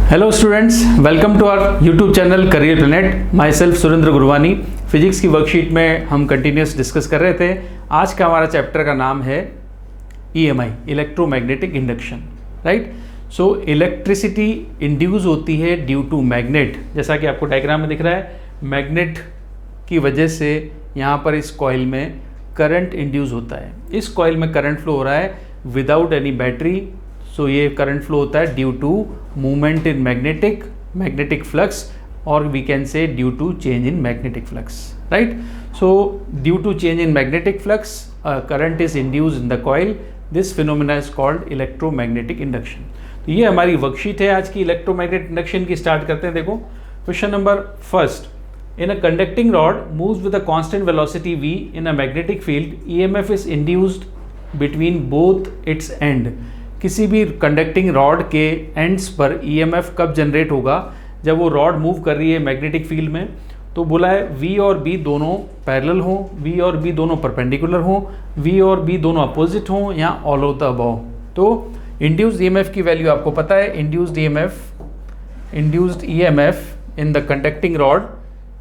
Hello students, welcome to our YouTube channel career planet. Myself Surendra Gurwani. Physics की worksheet में हम continuous discuss कर रहे थे। आज का हमारा चैप्टर का नाम है EMI, इलेक्ट्रोमैग्नेटिक इंडक्शन। राइट। सो इलेक्ट्रिसिटी इंड्यूस होती है ड्यू टू मैग्नेट, जैसा कि आपको डायग्राम में दिख रहा है। मैग्नेट की वजह से यहाँ पर इस कॉइल में करंट इंड्यूस होता है। इस कॉइल में करंट फ्लो हो रहा है विदाउट एनी बैटरी। सो ये करंट फ्लो होता है due to movement in magnetic flux, और we can say due to change in magnetic flux. Right. So due to change in magnetic flux current is induced in the coil. This phenomena is called electromagnetic induction. तो ये हमारी worksheet है आज की electromagnetic induction की। Start करते हैं। देखो question number first. In a conducting rod moves with a constant velocity v in a magnetic field, EMF is induced between both its end. किसी भी कंडक्टिंग रॉड के एंड्स पर EMF कब generate होगा? जब वो रॉड मूव कर रही है मैग्नेटिक फील्ड में। तो बोला है V और B दोनों पैरेलल हों, V और B दोनों परपेंडिकुलर हों, V और B दोनों अपोजिट हों, या ऑल ऑफ द अबव। तो इंड्यूस्ड EMF की वैल्यू आपको पता है। Induced EMF in the conducting rod,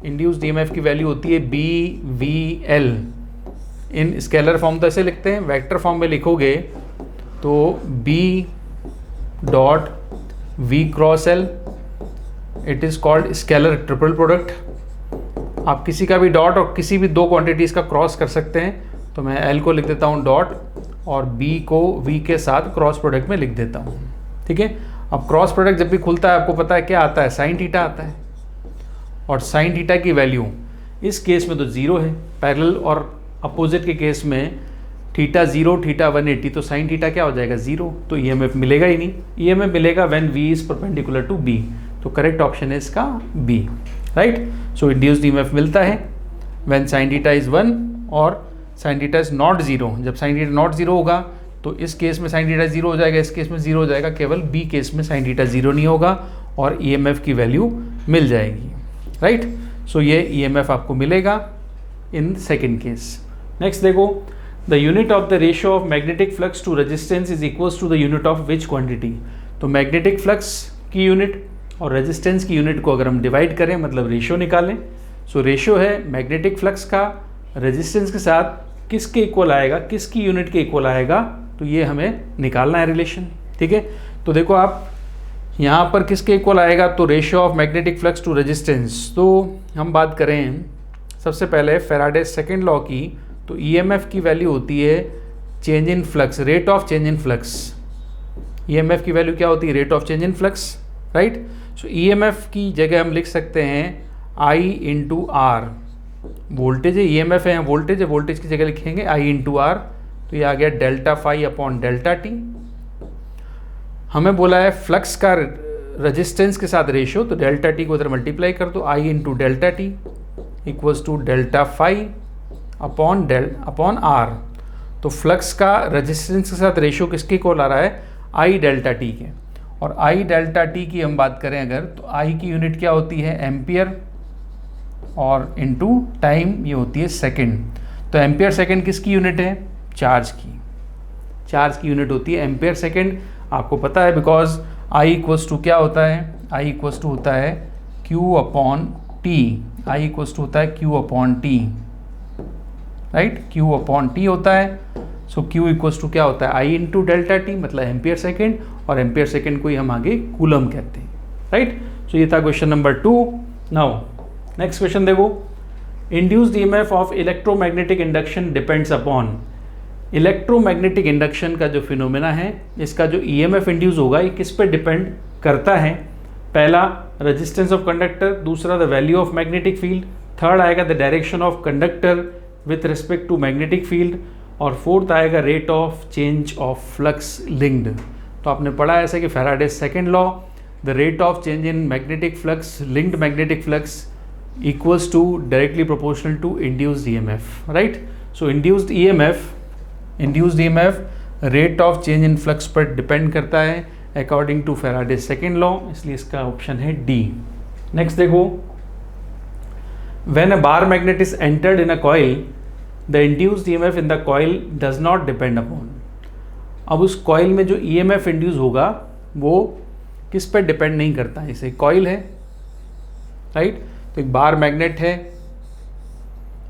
induced EMF की वैल्यू होती है BVL। इन स्केलर फॉर्म तो ऐसे लिखते हैं, वेक्टर फॉर्म में लिखोगे तो B dot V cross L, it is called scalar triple product. आप किसी का भी डॉट और किसी भी दो क्वांटिटीज़ का क्रॉस कर सकते हैं। तो मैं L को लिख देता हूँ डॉट, और B को V के साथ क्रॉस प्रोडक्ट में लिख देता हूँ। ठीक है। अब क्रॉस प्रोडक्ट जब भी खुलता है आपको पता है क्या आता है? साइन थीटा आता है। और साइन थीटा की वैल्यू इस केस में तो ज़ीरो है, पैरेलल और अपोजिट के केस में थीटा 0 थीटा 180, तो साइन थीटा क्या हो जाएगा? 0। तो EMF मिलेगा ही नहीं। EMF मिलेगा when V is perpendicular to B। तो करेक्ट ऑप्शन है इसका B। Right. So induced EMF मिलता है व्हेन साइन थीटा इज 1 और साइन थीटा इज नॉट 0। जब साइन थीटा नॉट 0 होगा तो इस केस में साइन थीटा 0 हो जाएगा, इस केस में 0 हो जाएगा। केवल B केस में साइन थीटा 0 नहीं होगा और EMF की वैल्यू मिल जाएगी। राइट। सो ये EMF आपको मिलेगा इन सेकेंड केस। नेक्स्ट देखो, the unit of the ratio of magnetic flux to resistance is equals to the unit of which quantity. तो मैग्नेटिक फ्लक्स की यूनिट और रेजिस्टेंस की यूनिट को अगर हम डिवाइड करें, मतलब रेशियो निकालें। सो रेशियो है मैग्नेटिक फ्लक्स का रेजिस्टेंस के साथ किसके इक्वल आएगा, किसकी यूनिट के इक्वल आएगा, तो ये हमें निकालना है रिलेशन। ठीक है। तो देखो आप यहाँ पर किसके इक्वल आएगा? तो ratio of magnetic flux to resistance. तो हम बात करें सबसे पहले फैराडे सेकेंड लॉ की, तो EMF की वैल्यू होती है change in flux, rate of change in flux. EMF की वैल्यू क्या होती है? Rate of change in flux. Right. So EMF की जगह हम लिख सकते हैं I इंटू R। वोल्टेज है, EMF है, वोल्टेज है, वोल्टेज की जगह लिखेंगे I इंटू R। तो ये आ गया delta phi upon delta t. हमें बोला है फ्लक्स का रेजिस्टेंस के साथ रेशियो, तो डेल्टा टी को उधर मल्टीप्लाई कर दो, I into delta t equals to delta phi upon R। तो फ्लक्स का रेजिस्टेंस के साथ रेशियो किसके इक्वल आ रहा है? I डेल्टा टी के। और I डेल्टा टी की हम बात करें अगर, तो I की यूनिट क्या होती है? एम्पियर, और इनटू टाइम ये होती है सेकंड। तो एम्पियर सेकंड किसकी यूनिट है? चार्ज की। चार्ज की यूनिट होती है एम्पियर सेकंड। आपको पता है बिकॉज I इक्वल्स टू क्या होता है? I इक्वल्स टू होता है Q upon T। I equals to होता है Q upon T। Right. Q upon T होता है। सो Q इक्वल्स टू क्या होता है? I इंटू डेल्टा टी, मतलब एम्पियर सेकेंड, और एम्पियर सेकेंड को ही हम आगे कूलम कहते हैं। राइट। सो ये था question number 2। Now next question देखो, induced EMF of electromagnetic induction depends upon. Electromagnetic induction का जो फिनोमेना है, इसका जो EMF इंड्यूस होगा ये किस पे डिपेंड करता है? पहला रेजिस्टेंस ऑफ कंडक्टर, दूसरा the value of magnetic field, third आएगा the direction of conductor with respect to magnetic field, और फोर्थ आएगा rate of change of flux linked. तो आपने पढ़ा ऐसा कि Faraday second law, the rate of change in magnetic flux, linked magnetic flux equals to directly proportional to induced EMF। Right. So induced EMF rate of change in flux पर depend करता है according to Faraday second law, इसलिए इसका option है D। Next देखो, when a bar magnet is entered in a coil, the induced EMF in the coil does not depend upon. अब उस coil में जो EMF इंड्यूस होगा वो किस पे डिपेंड नहीं करता है, जैसे कॉइल है, राइट। तो एक बार मैग्नेट है,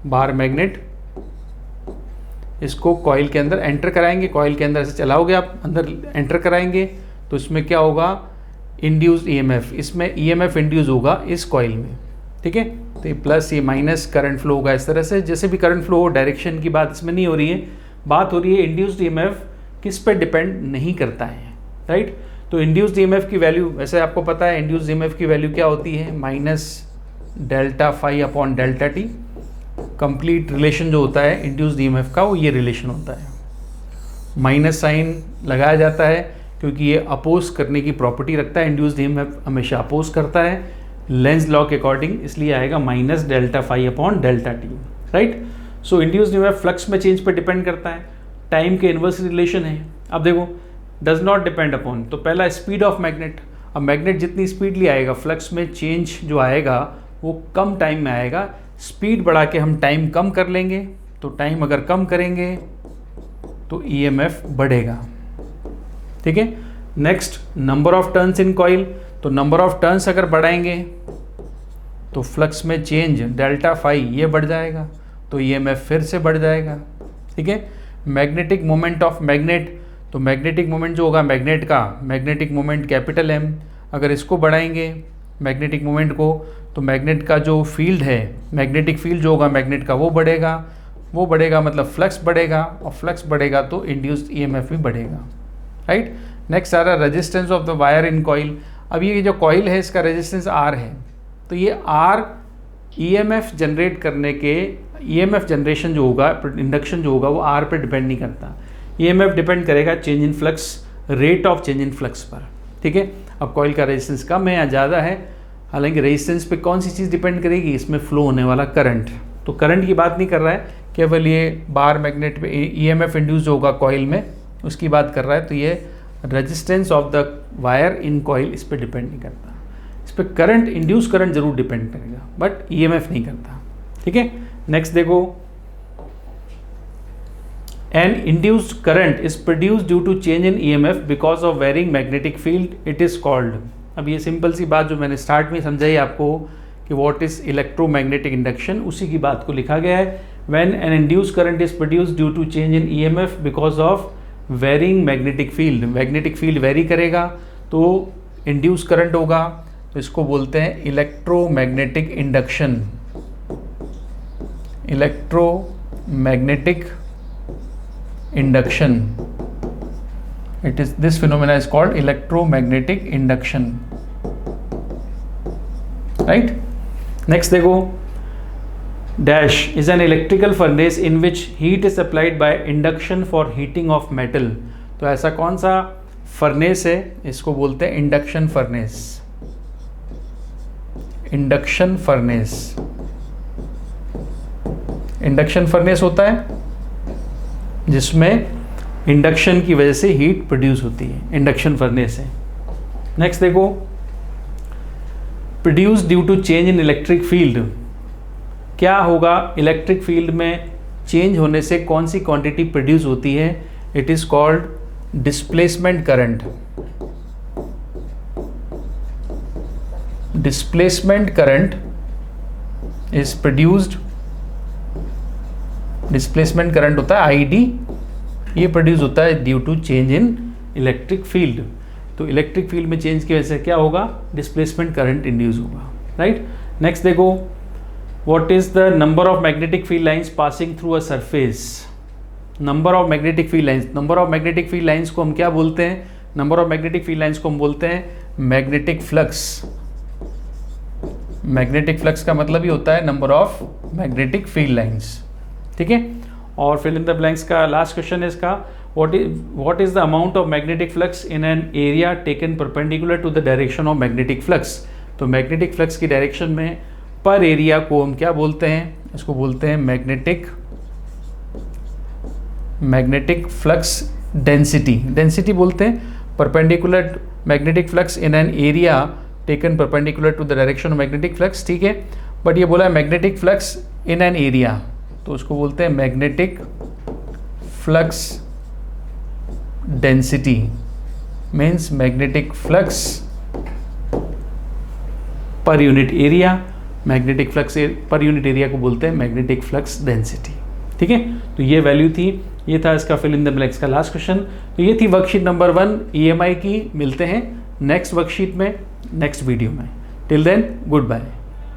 बार मैग्नेट, इसको कॉइल के अंदर एंटर कराएंगे, कॉइल के अंदर से चलाओगे आप, अंदर एंटर कराएंगे तो इसमें क्या होगा, इंड्यूस्ड ईएमएफ, इसमें ईएमएफ इंड्यूस होगा इस कॉइल में, ठीक है। तो ये प्लस ये माइनस करंट फ्लो होगा इस तरह से, जैसे भी करंट फ्लो हो, डायरेक्शन की बात इसमें नहीं हो रही है, बात हो रही है इंड्यूस्ड ईएमएफ किस पे डिपेंड नहीं करता है, राइट। तो इंड्यूस्ड ईएमएफ की वैल्यू, वैसे आपको पता है इंड्यूस्ड ईएमएफ की वैल्यू क्या होती है, minus delta phi upon delta t. Complete relation जो होता है इंड्यूस्ड ईएमएफ का वो ये रिलेशन होता है, माइनस साइन लगाया जाता है क्योंकि ये अपोज करने की प्रॉपर्टी रखता है, इंड्यूस्ड ईएमएफ हमेशा अपोज करता है लेंज लॉ के अकॉर्डिंग, इसलिए आएगा minus delta phi upon delta T, right. So induced EMF flux में चेंज पे डिपेंड करता है, टाइम के इन्वर्स रिलेशन है। अब देखो डज नॉट डिपेंड अपॉन, तो पहला स्पीड ऑफ मैग्नेट, अब मैग्नेट जितनी स्पीडली आएगा फ्लक्स में चेंज जो आएगा वो कम टाइम में आएगा, स्पीड बढ़ा के हम टाइम कम कर लेंगे, तो टाइम अगर कम करेंगे तो ईएमएफ बढ़ेगा, ठीक है। Next number of turns in coil, तो नंबर ऑफ टर्न्स अगर बढ़ाएंगे तो फ्लक्स में चेंज डेल्टा फाई ये बढ़ जाएगा, तो ईएमएफ फिर से बढ़ जाएगा, ठीक है। मैग्नेटिक मोमेंट ऑफ मैग्नेट, तो मैग्नेटिक मोमेंट जो होगा मैग्नेट का, मैग्नेटिक मोमेंट कैपिटल एम, अगर इसको बढ़ाएंगे मैग्नेटिक मोमेंट को तो मैग्नेट का जो फील्ड है, मैग्नेटिक फील्ड जो होगा मैग्नेट का वो बढ़ेगा, वो बढ़ेगा मतलब फ्लक्स बढ़ेगा, और फ्लक्स बढ़ेगा तो इंड्यूस्ड ईएमएफ भी बढ़ेगा, राइट। नेक्स्ट आ रहा है resistance of the wire in coil. अब ये जो कॉइल है इसका रेजिस्टेंस आर है, तो ये आर ईएमएफ जनरेट करने के, ईएमएफ जनरेशन जो होगा, इंडक्शन जो होगा वो आर पे डिपेंड नहीं करता, ईएमएफ डिपेंड करेगा change in flux, rate of change in flux पर, ठीक है। अब कॉइल का रेजिस्टेंस कम है या ज़्यादा है, हालांकि रेजिस्टेंस पे कौन सी चीज़ डिपेंड करेगी, इसमें फ्लो होने वाला करंट, तो करंट की बात नहीं कर रहा है, केवल ये बार मैग्नेट पे ईएमएफ इंड्यूस जो होगा कॉइल में उसकी बात कर रहा है। तो ये resistance of the wire in coil इस पर डिपेंड नहीं करता, इस पर करंट, इंड्यूस करंट जरूर डिपेंड करेगा बट ईएमएफ नहीं करता, ठीक है। नेक्स्ट देखो, an induced current is produced due to change in EMF because of varying magnetic field, it is called. अब ये सिंपल सी बात जो मैंने स्टार्ट में समझाई आपको कि व्हाट इज इलेक्ट्रोमैग्नेटिक इंडक्शन, उसी की बात को लिखा गया है। When an induced current is produced due to change in EMF because of varying magnetic field, magnetic field vary करेगा तो इंड्यूस करंट होगा, तो इसको बोलते हैं electromagnetic induction, electromagnetic induction, it is, this phenomena is called electromagnetic induction, right। next देखो, dash is an electrical furnace in which heat is applied by induction for heating of metal। तो ऐसा कौन सा फर्नेस है, इसको बोलते हैं induction furnace, induction furnace. Induction furnace होता है जिसमें इंडक्शन की वजह से हीट प्रोड्यूस होती है, इंडक्शन फर्नेस है। नेक्स्ट देखो, produce due to change in electric field, क्या होगा इलेक्ट्रिक फील्ड में चेंज होने से कौन सी क्वांटिटी प्रोड्यूस होती है, it is called displacement current. Displacement current is produced, displacement current होता है आईडी, ये प्रोड्यूस होता है due to change in electric field. तो इलेक्ट्रिक फील्ड में चेंज की वजह से क्या होगा, डिस्प्लेसमेंट करंट इंड्यूस होगा, राइट। नेक्स्ट देखो, what is the number of magnetic field lines passing through a surface. Number of magnetic field lines, number of magnetic field lines को हम क्या बोलते हैं, number of magnetic field lines को हम बोलते हैं मैग्नेटिक फ्लक्स। मैग्नेटिक फ्लक्स का मतलब ही होता है number of magnetic field lines, ठीक है। और फिल इन द ब्लैंक्स का लास्ट क्वेश्चन है इसका, what is the amount of magnetic flux in an area taken perpendicular to the direction of magnetic flux. तो मैग्नेटिक फ्लक्स की direction में per area को हम क्या बोलते हैं, इसको बोलते हैं मैग्नेटिक फ्लक्स डेंसिटी, डेंसिटी बोलते हैं। Perpendicular magnetic flux in an area taken perpendicular to the direction of magnetic flux, ठीक है। बट ये बोला है magnetic flux in an area, तो उसको बोलते हैं magnetic flux density, means magnetic flux per unit area, magnetic flux per unit area को बोलते हैं मैग्नेटिक फ्लक्स डेंसिटी। ठीक है, तो ये वैल्यू थी, ये था इसका फिल इन द ब्लैंक्स का लास्ट क्वेश्चन। तो ये थी वर्कशीट नंबर 1 EMI की। मिलते हैं नेक्स्ट वर्कशीट में, नेक्स्ट वीडियो में। Till then good bye.